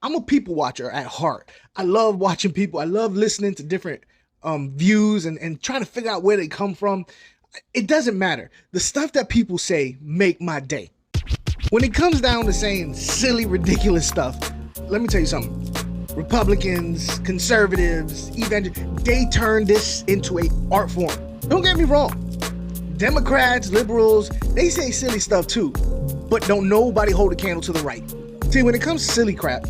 I'm a people watcher at heart. I love watching people. I love listening to different views and trying to figure out where they come from. It doesn't matter. The stuff that people say make my day. When it comes down to saying silly, ridiculous stuff, let me tell you something. Republicans, conservatives, evangelicals, they turn this into an art form. Don't get me wrong. Democrats, liberals, they say silly stuff too, but don't nobody hold a candle to the right. See, when it comes to silly crap,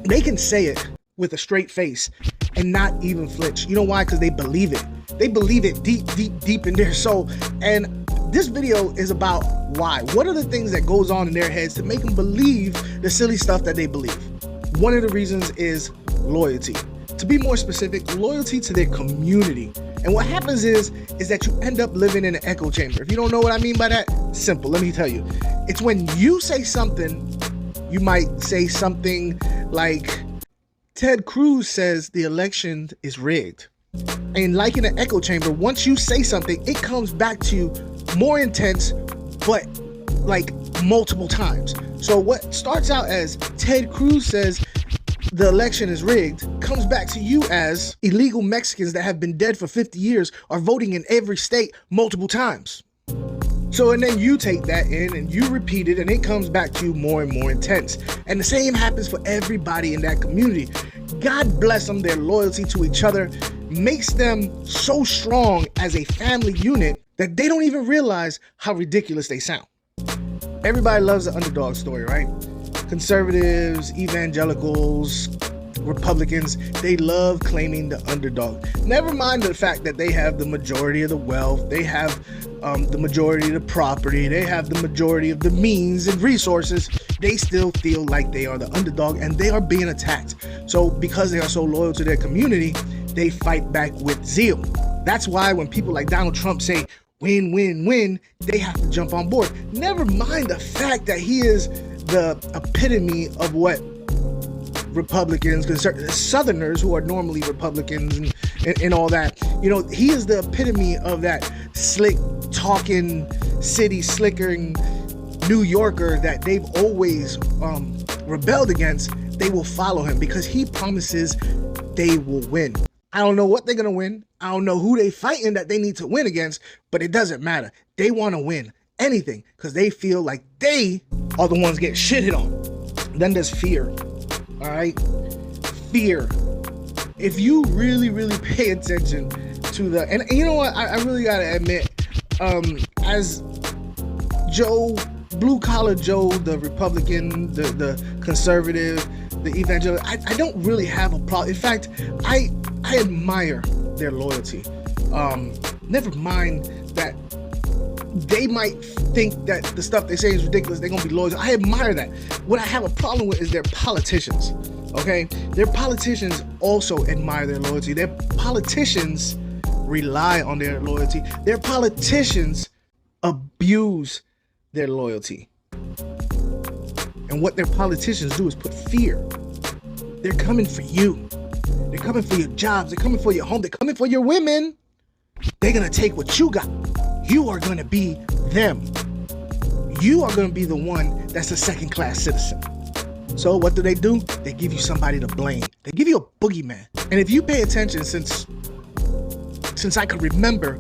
they can say it with a straight face and not even flinch. You know why? Because they believe it. They believe it deep, deep, deep in their soul. And this video is about why. What are the things that goes on in their heads to make them believe the silly stuff that they believe? One of the reasons is loyalty. To be more specific, loyalty to their community. And what happens is that you end up living in an echo chamber. If you don't know what I mean by that, simple, let me tell you. It's when you say something, you might say something like, Ted Cruz says the election is rigged. And like in an echo chamber, once you say something, it comes back to you more intense, but like multiple times. So what starts out as Ted Cruz says the election is rigged comes back to you as illegal Mexicans that have been dead for 50 years are voting in every state multiple times. So, and then you take that in and you repeat it and it comes back to you more and more intense. And the same happens for everybody in that community. God bless them, their loyalty to each other makes them so strong as a family unit that they don't even realize how ridiculous they sound. Everybody loves the underdog story, right? Conservatives, evangelicals, Republicans, they love claiming the underdog. Never mind the fact that they have the majority of the wealth, they have the majority of the property, they have the majority of the means and resources. They still feel like they are the underdog and they are being attacked. So because they are so loyal to their community, they fight back with zeal. That's why when people like Donald Trump say, win, win, win, they have to jump on board. Never mind the fact that he is the epitome of what Republicans, Southerners who are normally Republicans and all that, you know, he is the epitome of that slick talking, city slickering New Yorker that they've always rebelled against. They will follow him because he promises they will win. I don't know what they're going to win. I don't know who they fighting that they need to win against, but it doesn't matter. They want to win anything because they feel like they are the ones getting shitted on. Then there's fear. All right? Fear. If you really, really pay attention to the, and you know what, I really got to admit, as Joe, blue collar Joe, the Republican, the conservative, the evangelical, I don't really have a problem. In fact, I admire their loyalty. Never mind that they might think that the stuff they say is ridiculous. They're going to be loyal. I admire that. What I have a problem with is their politicians. Okay? Their politicians also admire their loyalty. Their politicians rely on their loyalty. Their politicians abuse their loyalty. And what their politicians do is put fear. They're coming for you. They're coming for your jobs. They're coming for your home. They're coming for your women. They're going to take what you got. You are going to be them. You are going to be the one that's a second-class citizen. So what do? They give you somebody to blame. They give you a boogeyman. And if you pay attention, since I can remember,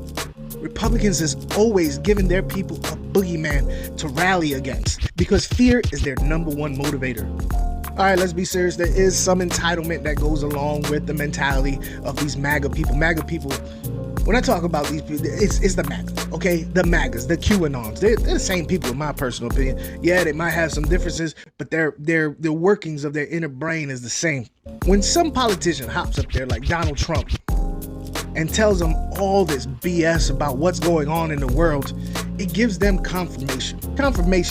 Republicans has always given their people a boogeyman to rally against because fear is their number one motivator. All right, let's be serious. There is some entitlement that goes along with the mentality of these MAGA people. MAGA people, when I talk about these people, it's the MAGAs, okay? The MAGAs, the QAnons. They're the same people in my personal opinion. Yeah, they might have some differences, but their workings of their inner brain is the same. When some politician hops up there like Donald Trump and tells them all this BS about what's going on in the world, it gives them confirmation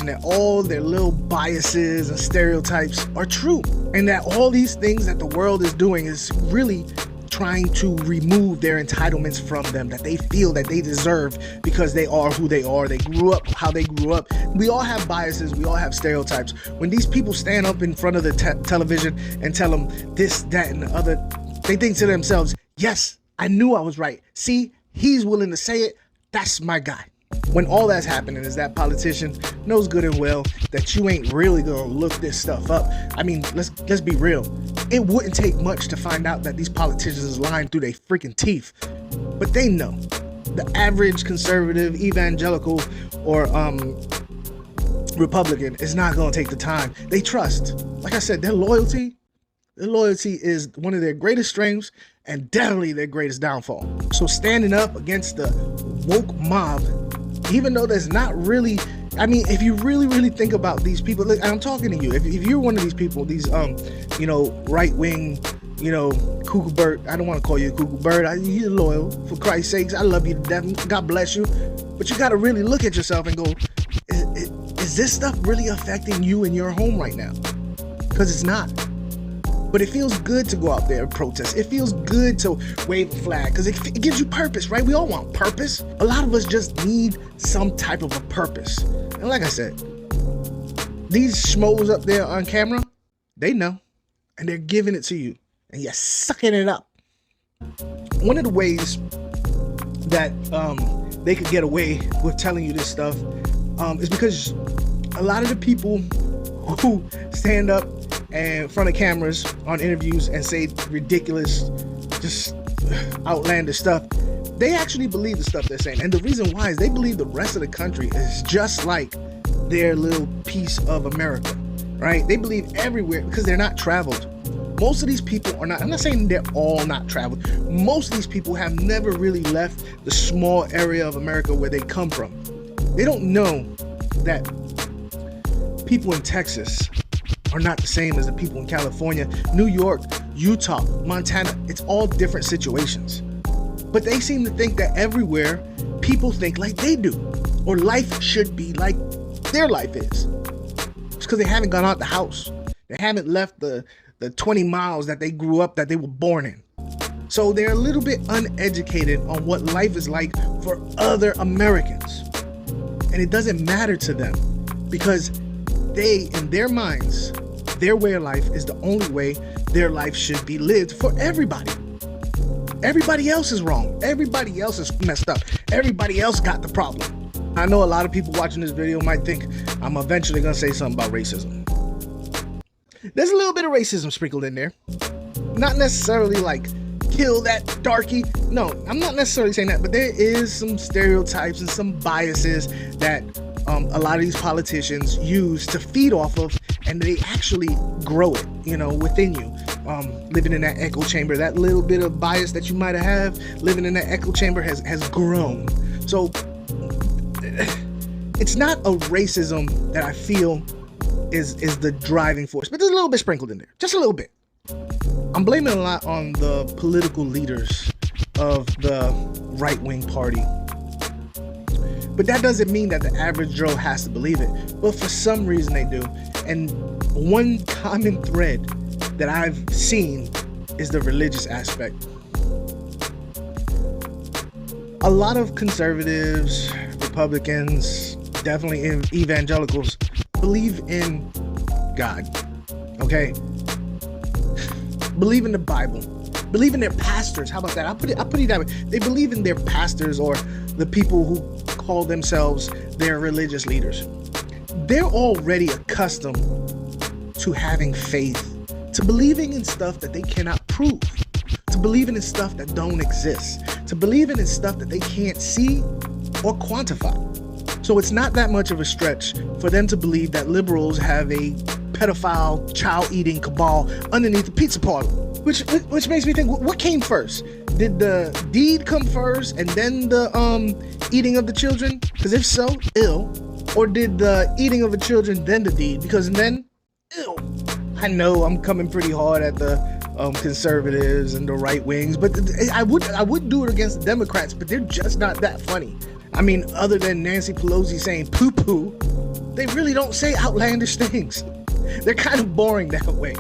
that all their little biases and stereotypes are true, and that all these things that the world is doing is really trying to remove their entitlements from them that they feel that they deserve because they are who they are. They grew up how they grew up. We all have biases. We all have stereotypes. When these people stand up in front of the television and tell them this, that, and the other, they think to themselves, yes, I knew I was right. See, he's willing to say it. That's my guy. When all that's happening is that politician knows good and well that you ain't really gonna look this stuff up. I mean, let's be real. It wouldn't take much to find out that these politicians is lying through their freaking teeth. But they know. The average conservative, evangelical, or Republican is not gonna take the time. They trust. Like I said, their loyalty is one of their greatest strengths and definitely their greatest downfall. So standing up against the woke mob, even though there's not really, I mean, if you really think about these people, look, I'm talking to you. If you're one of these people, these right wing, cuckoo bird. I don't want to call you a cuckoo bird. You're loyal, for Christ's sakes. I love you to death. God bless you. But you got to really look at yourself and go, is this stuff really affecting you in your home right now? Because it's not. But it feels good to go out there and protest. It feels good to wave a flag because it gives you purpose, right? We all want purpose. A lot of us just need some type of a purpose. And like I said, these schmoes up there on camera, they know. And they're giving it to you. And you're sucking it up. One of the ways that they could get away with telling you this stuff is because a lot of the people who stand up in front of cameras on interviews and say ridiculous, just outlandish stuff, they actually believe the stuff they're saying. And the reason why is they believe the rest of the country is just like their little piece of America, right? They believe everywhere because they're not traveled. Most of these people are not, I'm not saying they're all not traveled. Most of these people have never really left the small area of America where they come from. They don't know that people in Texas are not the same as the people in California, New York, Utah, Montana. It's all different situations. But they seem to think that everywhere people think like they do, or life should be like their life is. It's because they haven't gone out the house. They haven't left the 20 miles that they grew up, that they were born in. So they're a little bit uneducated on what life is like for other Americans. And it doesn't matter to them because they, in their minds, their way of life is the only way their life should be lived for everybody. Everybody else is wrong. Everybody else is messed up. Everybody else got the problem. I know a lot of people watching this video might think I'm eventually going to say something about racism. There's a little bit of racism sprinkled in there. Not necessarily like kill that darky. No, I'm not necessarily saying that, but there is some stereotypes and some biases that a lot of these politicians use to feed off of, and they actually grow it, within you. Living in that echo chamber, that little bit of bias that you might have living in that echo chamber has grown. So it's not a racism that I feel is the driving force, but there's a little bit sprinkled in there, just a little bit. I'm blaming a lot on the political leaders of the right-wing party. But that doesn't mean that the average Joe has to believe it. But for some reason they do. And one common thread that I've seen is the religious aspect. A lot of conservatives, Republicans, definitely evangelicals believe in God. Okay? Believe in the Bible. Believe in their pastors. How about that? I'll put it that way. They believe in their pastors or the people who call themselves their religious leaders. They're already accustomed to having faith, to believing in stuff that they cannot prove, to believing in stuff that don't exist, to believing in stuff that they can't see or quantify. So it's not that much of a stretch for them to believe that liberals have a pedophile, child-eating cabal underneath the pizza parlor. Which makes me think, what came first? Did the deed come first and then the eating of the children? Because if so, ill. Or did the eating of the children then the deed? Because then, ill. I know I'm coming pretty hard at the conservatives and the right wings, but I would do it against the Democrats, but they're just not that funny. I mean, other than Nancy Pelosi saying poo-poo, they really don't say outlandish things. They're kind of boring that way.